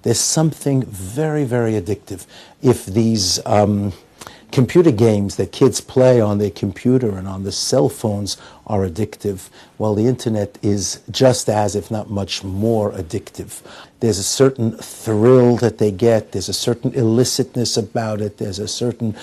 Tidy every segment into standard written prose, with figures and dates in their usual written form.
There's something very, very addictive. If these computer games that kids play on their computer and on the cell phones are addictive, well, the internet is just as, if not much more addictive. There's a certain thrill that they get, there's a certain illicitness about it, there's a certain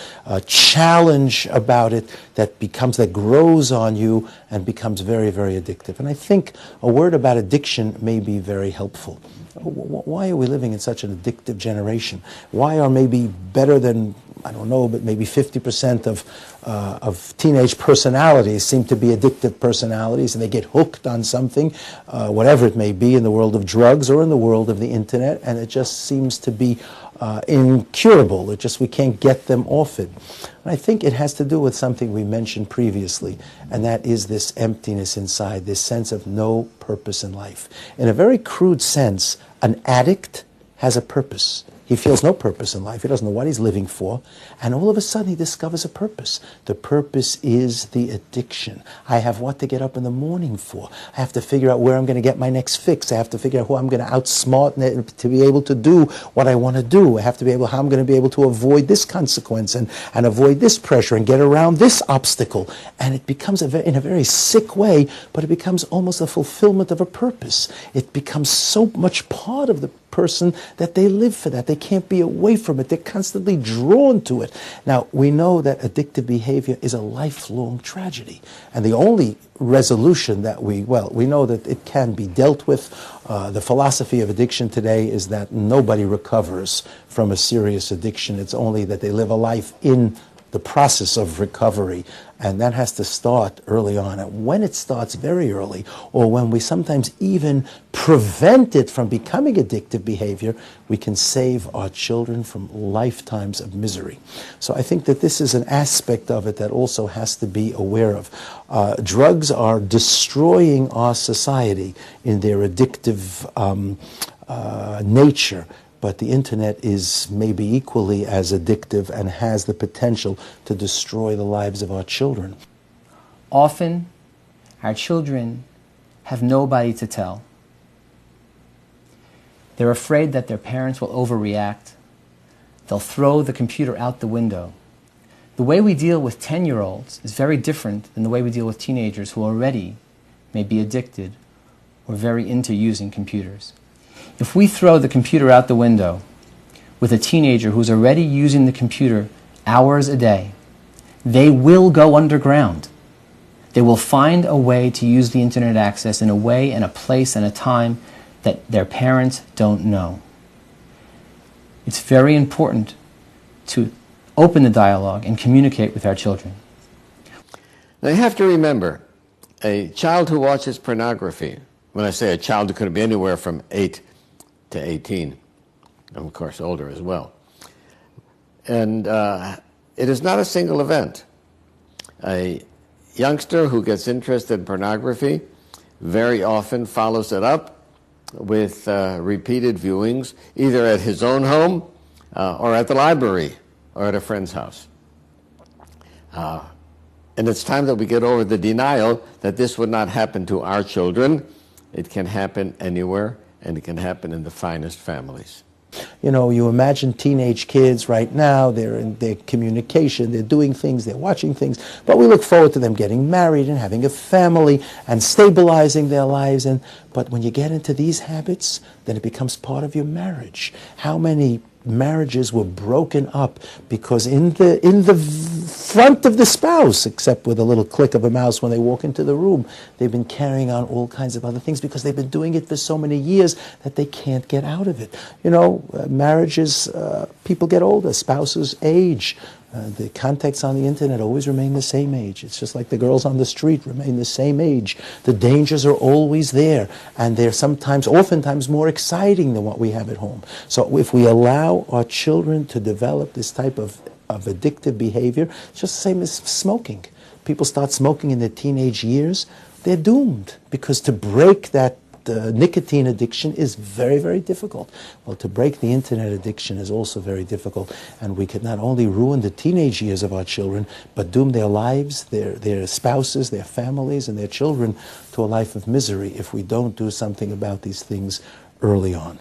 challenge about it that grows on you and becomes very, very addictive. And I think a word about addiction may be very helpful. Why are we living in such an addictive generation? Why are maybe better than, I don't know, but maybe 50% of teenage personalities seem to be addictive personalities, and they get hooked on something, whatever it may be, in the world of drugs or in the world of the internet, and it just seems to be incurable. We can't get them off it. And I think it has to do with something we mentioned previously, and that is this emptiness inside, this sense of no purpose in life. In a very crude sense, an addict has a purpose. He feels no purpose in life. He doesn't know what he's living for. And all of a sudden he discovers a purpose. The purpose is the addiction. I have what to get up in the morning for. I have to figure out where I'm going to get my next fix. I have to figure out who I'm going to outsmart to be able to do what I want to do. I have to be able, how I'm going to be able to avoid this consequence and avoid this pressure and get around this obstacle. And it becomes, in a very sick way, but it becomes almost a fulfillment of a purpose. It becomes so much part of the person that they live for that. They can't be away from it. They're constantly drawn to it. Now, we know that addictive behavior is a lifelong tragedy. And the only resolution that we know that it can be dealt with. The philosophy of addiction today is that nobody recovers from a serious addiction. It's only that they live a life in the process of recovery, and that has to start early on. And when it starts very early, or when we sometimes even prevent it from becoming addictive behavior, we can save our children from lifetimes of misery. So I think that this is an aspect of it that also has to be aware of. Drugs are destroying our society in their addictive nature. But the internet is maybe equally as addictive and has the potential to destroy the lives of our children. Often, our children have nobody to tell. They're afraid that their parents will overreact. They'll throw the computer out the window. The way we deal with 10-year-olds is very different than the way we deal with teenagers who already may be addicted or very into using computers. If we throw the computer out the window with a teenager who's already using the computer hours a day, they will go underground. They will find a way to use the internet access in a way and a place and a time that their parents don't know. It's very important to open the dialogue and communicate with our children. Now you have to remember, a child who watches pornography, when I say a child, it could be anywhere from 8 to 18, and of course older as well. And it is not a single event. A youngster who gets interested in pornography very often follows it up with repeated viewings, either at his own home or at the library or at a friend's house. And it's time that we get over the denial that this would not happen to our children. It can happen anywhere, and it can happen in the finest families. You know, you imagine teenage kids right now, they're in their communication, they're doing things, they're watching things, but we look forward to them getting married and having a family and stabilizing their lives. But when you get into these habits, then it becomes part of your marriage. How many marriages were broken up because in the front of the spouse, except with a little click of a mouse when they walk into the room, they've been carrying on all kinds of other things because they've been doing it for so many years that they can't get out of it. You know, marriages, people get older, spouses age. The contacts on the internet always remain the same age. It's just like the girls on the street remain the same age. The dangers are always there, and they're oftentimes more exciting than what we have at home. So if we allow our children to develop this type of addictive behavior, it's just the same as smoking. People start smoking in their teenage years, they're doomed, because to break that nicotine addiction is very, very difficult. Well, to break the internet addiction is also very difficult, and we could not only ruin the teenage years of our children, but doom their lives, their spouses, their families, and their children to a life of misery if we don't do something about these things early on.